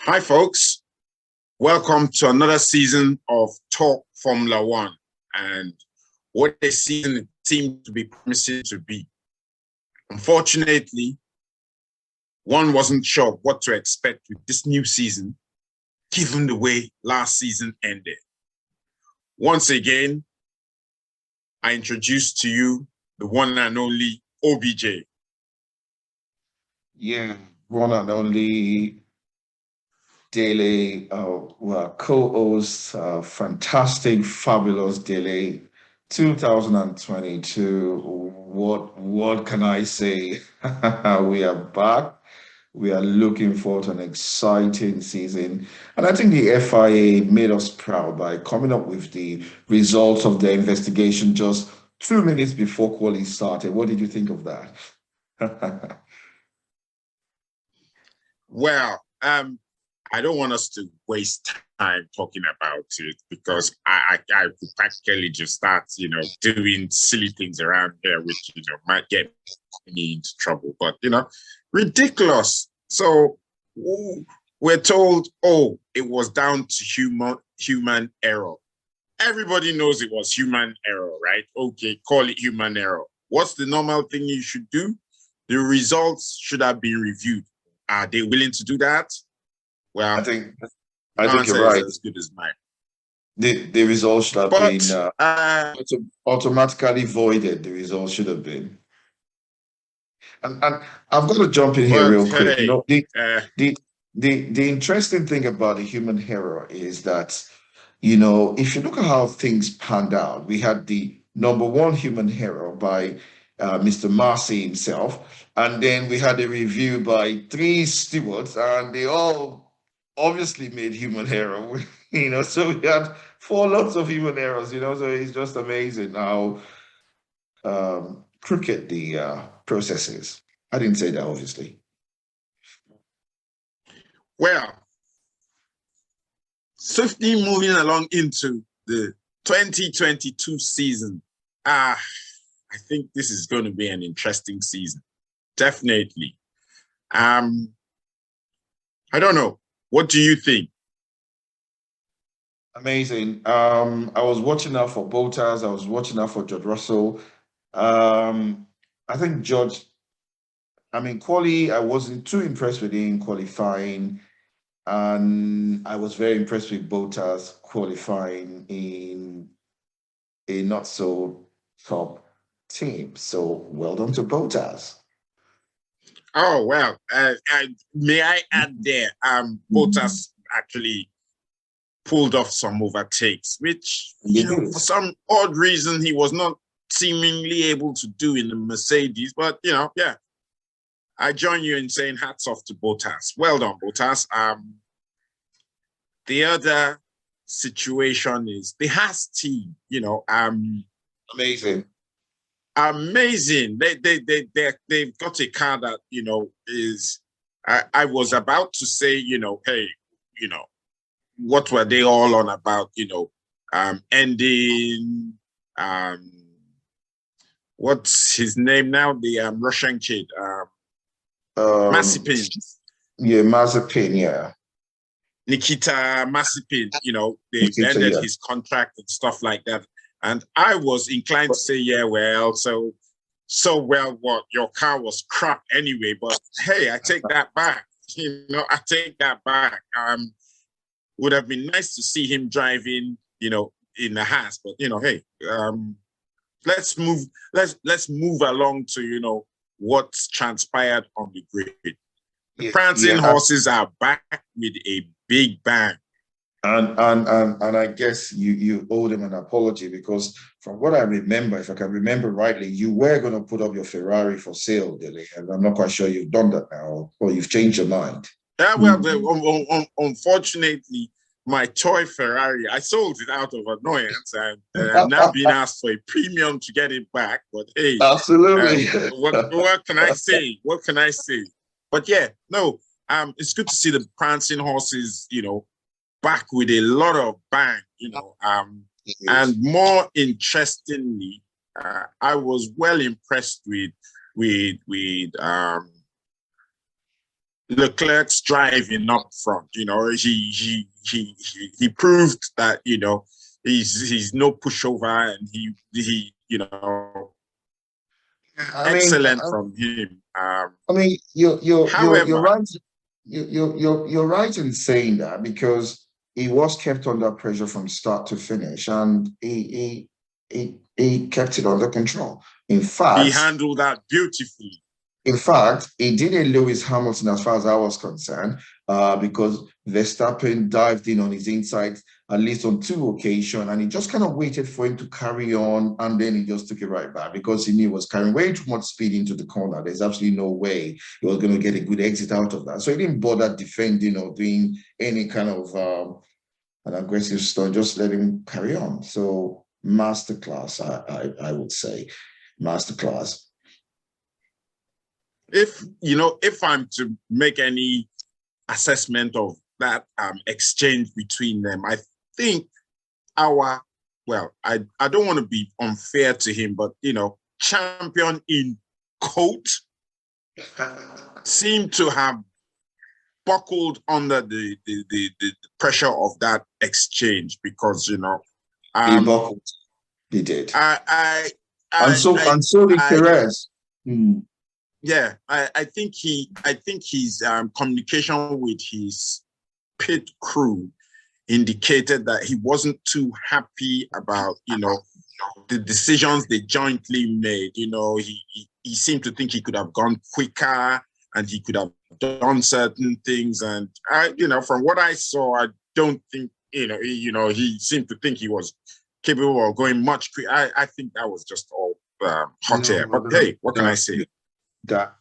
Hi, folks. Welcome to another season of Talk Formula One. And what a season it seemed to be promising to be. Unfortunately, one wasn't sure what to expect with this new season, given the way last season ended. Once again, I introduce to you the one and only OBJ. Yeah, one and only Dele, co-host, fantastic, fabulous Dele, 2022. What can I say? We are back. We are looking forward to an exciting season. And I think the FIA made us proud by coming up with the results of their investigation just 2 minutes before quali started. What did you think of that? Well, I don't want us to waste time talking about it because I could practically just start, doing silly things around here, which, might get me into trouble. But, ridiculous. So we're told, oh, it was down to human error. Everybody knows it was human error, right? Okay, call it human error. What's the normal thing you should do? The results should have been reviewed. Are they willing to do that? I Well, think I your think you're answer is right. as good as mine. The results should have been But automatically voided. The results should have been. And I've got to jump in here but real quick. hey, uh, The the interesting thing about the human error is that, if you look at how things panned out, we had the number one human error by Mr. Marcy himself, and then we had a review by three stewards, and they all obviously made human error. So we had four lots of human errors. So it's just amazing how crooked the process is. I didn't say that, obviously. well, swiftly moving along into the 2022 season. I think this is going to be an interesting season. Definitely. Um, I don't know. What do you think? Amazing. I was watching out for Bottas. I was watching out for George Russell. Um, I think George, quali, I wasn't too impressed with him qualifying, and I was very impressed with Bottas qualifying in a not so top team. So well done to Bottas. Oh, well, may I add there, Bottas actually pulled off some overtakes, which, They did for it. some odd reason, he was not seemingly able to do in the Mercedes. But, yeah, I join you in saying hats off to Bottas. Well done, Bottas. The other situation is the Haas team, Amazing. amazing. They've got a car that, is, I was about to say, hey, what were they all on about, ending, um, what's his name now? The Russian kid, Um, Mazepin, yeah, Mazepin, yeah. Nikita Mazepin, they've Nikita, ended yeah. his contract and stuff like that. And I was inclined to say, yeah, well, well, what, your car was crap anyway, but hey, I take that back. I take that back. Would have been nice to see him driving, in the Haas, but hey, let's move, let's move along to what's transpired on the grid. The Yeah, prancing yeah. horses are back with a big bang. And I guess you owe them an apology because from what I remember, if I can remember rightly, you were going to put up your Ferrari for sale, Dilly, and I'm not quite sure you've done that now or you've changed your mind. Yeah, well, unfortunately, my toy Ferrari, I sold it out of annoyance, and I'm now being asked for a premium to get it back. But hey, Absolutely. what can I say? What can I say? But yeah, no, it's good to see the prancing horses, back with a lot of bang, and more interestingly, I was well impressed with Leclerc's driving up front. He proved that he's no pushover, and he I mean, excellent from him. I mean, you're However, right. You're right in saying that because he was kept under pressure from start to finish, and he kept it under control. In he fact, handled that beautifully. he did a Lewis Hamilton as far as I was concerned, because Verstappen dived in on his inside at least on two occasions, and he just kind of waited for him to carry on, and then he just took it right back because he knew he was carrying way too much speed into the corner. There's absolutely no way he was going to get a good exit out of that. So he didn't bother defending or doing any kind of an aggressive stunt, just let him carry on. So masterclass, I would say, masterclass. If I'm to make any assessment of that exchange between them, I think I don't want to be unfair to him, but champion in coat seemed to have buckled under the pressure of that exchange because he buckled. He did. And so did Perez. Yeah, I think his communication with his pit crew indicated that he wasn't too happy about the decisions they jointly made. He seemed to think he could have gone quicker and he could have done certain things. And from what I saw, I don't think he seemed to think he was capable of going much quicker. I think that was just all hot air. But hey, what can I say?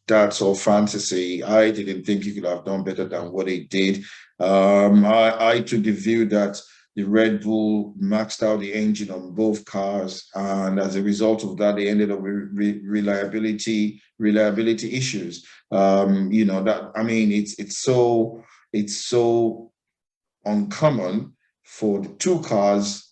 That's all fantasy. I didn't think he could have done better than what he did. I took the view that the Red Bull maxed out the engine on both cars, and as a result of that, they ended up with reliability issues. It's so uncommon for the two cars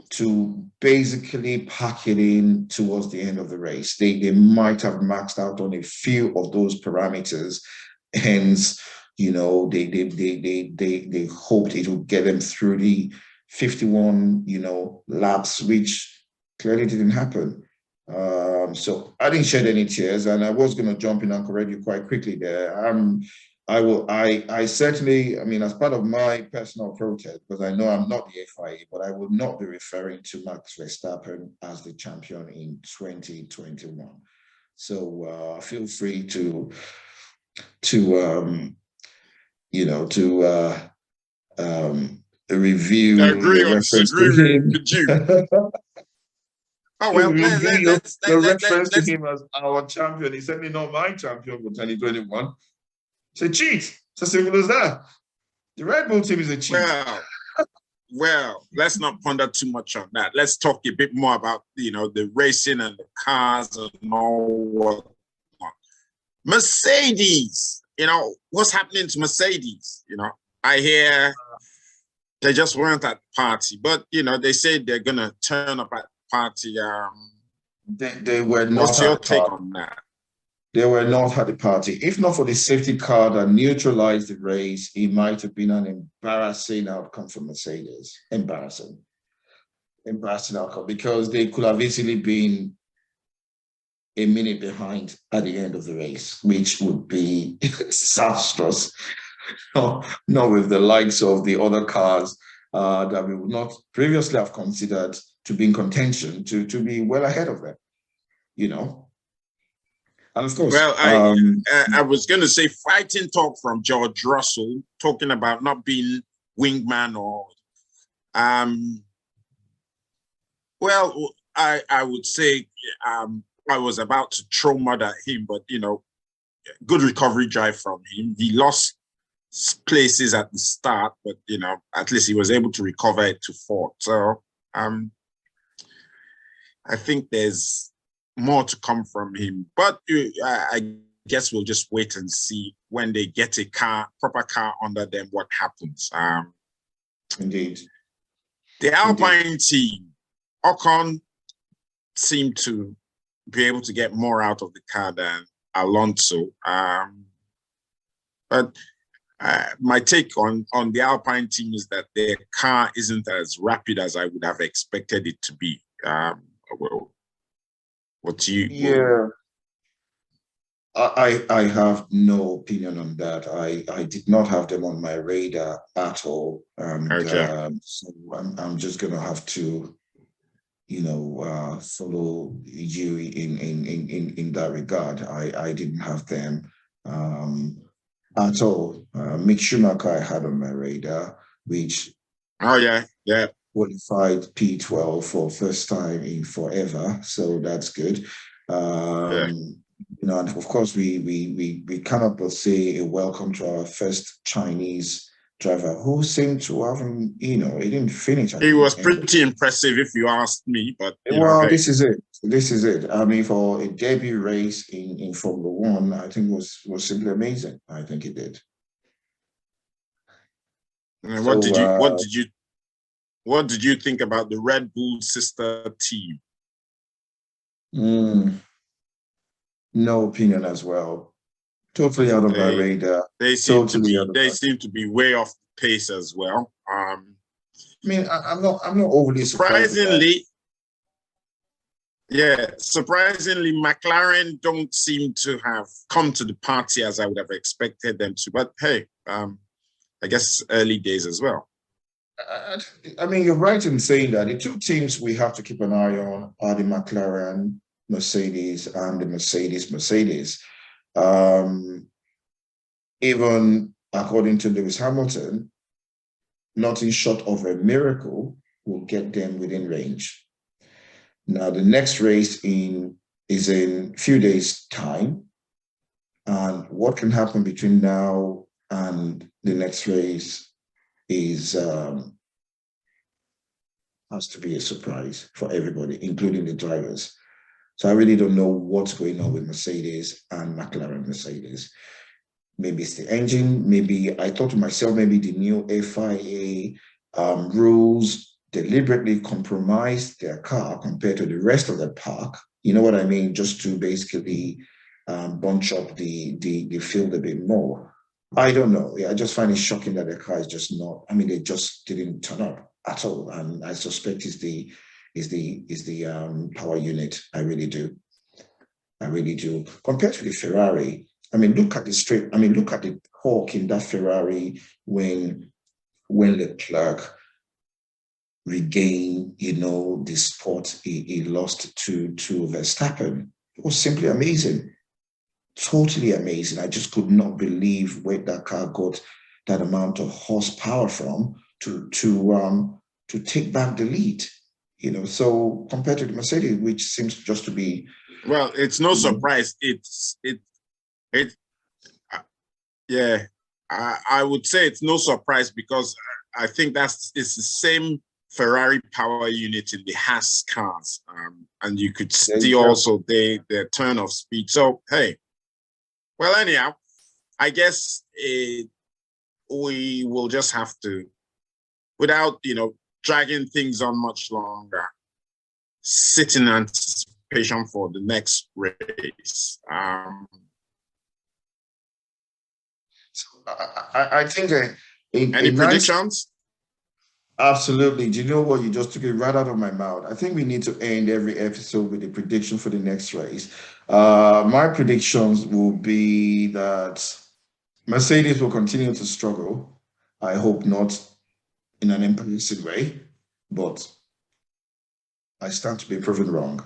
to basically pack it in towards the end of the race. They might have maxed out on a few of those parameters. Hence, they hoped it would get them through the 51, laps, which clearly didn't happen. So I didn't shed any tears, and I was going to jump in and correct you quite quickly there. I certainly, as part of my personal protest, because I know I'm not the FIA, but I will not be referring to Max Verstappen as the champion in 2021. So feel free to review Agree the or reference to disagree him. with you. Oh well, The reference to him as our champion. He's certainly not my champion for 2021. It's a cheat. It's as simple as that. The Red Bull team is a cheat. Well, let's not ponder too much on that. Let's talk a bit more about the racing and the cars and all whatnot. Mercedes, what's happening to Mercedes? I hear they just weren't at the party, but they say they're gonna turn up at the party. They were not. What's your take on that? They were not at the party. If not for the safety car that neutralized the race, it might have been an embarrassing outcome for Mercedes. Embarrassing outcome, because they could have easily been a minute behind at the end of the race, which would be disastrous. Not with the likes of the other cars that we would not previously have considered to be in contention to be well ahead of them. And of course, well, I was going to say fighting talk from George Russell, talking about not being wingman or, well, I would say I was about to throw mud at him, but good recovery drive from him. He lost places at the start, but at least he was able to recover it to fourth. So I think there's more to come from him, but I guess we'll just wait and see when they get a proper car under them, what happens. Indeed. The Alpine team, Ocon seemed to be able to get more out of the car than Alonso. But my take on the Alpine team is that their car isn't as rapid as I would have expected it to be. Well, what do you? Yeah, I have no opinion on that. I did not have them on my radar at all, and Okay. so I'm just gonna have to, follow you in that regard. I didn't have them at all. Mick Schumacher I had on my radar, which Oh yeah, yeah, qualified P12 for first time in forever, so that's good. yeah. And of course, we cannot but say a welcome to our first Chinese driver who seemed to have, he didn't finish at It the was end. pretty impressive if you asked me, but Well, hey. this is it. This is it. I mean, for a debut race in Formula One, I think was simply amazing. I think it did. What So, did you think about the Red Bull sister team? mm, no opinion as well. Totally out of my They radar. they seem to Totally be out of they my. seem to be way off pace as well. I mean, I'm not overly surprised with that. Surprisingly, yeah, surprisingly, McLaren don't seem to have come to the party as I would have expected them to. But hey, I guess early days as well. I, I mean, you're right in saying that the two teams we have to keep an eye on are the McLaren Mercedes and the Mercedes. Um, Even according to Lewis Hamilton, nothing short of a miracle will get them within range. Now, the next race is in a few days' time. And what can happen between now and the next race is has to be a surprise for everybody, including the drivers. So I really don't know what's going on with Mercedes and McLaren Mercedes. Maybe it's the engine. Maybe I thought to myself, maybe the new FIA rules deliberately compromised their car compared to the rest of the park. You know what I mean? Just to basically bunch up the field a bit more. I don't know. Yeah, I just find it shocking that their car is just not. I mean, they just didn't turn up at all, and I suspect is the power unit. I really do. I really do. Compared to the Ferrari, I mean, look at the straight. I mean, look at the hawk in that Ferrari when Leclerc regained, the spot he lost to Verstappen. It was simply amazing, totally amazing. I just could not believe where that car got that amount of horsepower from to take back the lead. So compared to the Mercedes, which seems just to be, Well, it's no you know, surprise. It yeah. I would say it's no surprise because I think it's the same Ferrari power unit in the Haas cars, and you could there you see go. also their turn of speed. So hey, well anyhow, I guess we will just have to, without dragging things on much longer, sit in anticipation for the next race. So I think a Any nice, predictions? absolutely. Do you know what? You just took it right out of my mouth. I think we need to end every episode with a prediction for the next race. My predictions will be that Mercedes will continue to struggle. I hope not in an embarrassing way, but I stand to be proven wrong.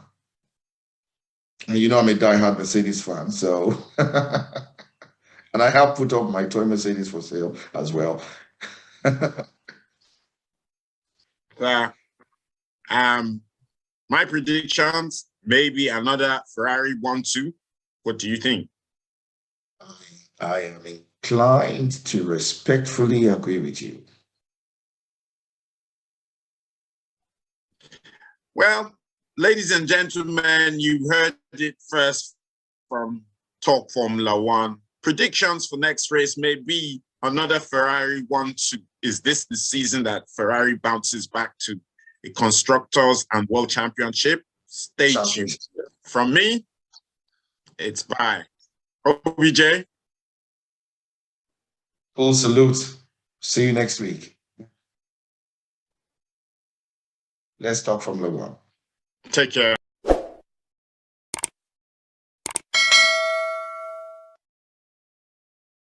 And I'm a diehard Mercedes fan, so and I have put up my toy Mercedes for sale as well. Uh, um, my predictions, maybe another Ferrari 1-2. What do you think? I am inclined to respectfully agree with you. Well, ladies and gentlemen, you heard it first from Talk Formula One. Predictions for next race may be another Ferrari 1-2. Is this the season that Ferrari bounces back to a constructors and world championship? Stay tuned. From me, it's bye. OBJ. Full salute. See you next week. Let's talk from the one. Take care.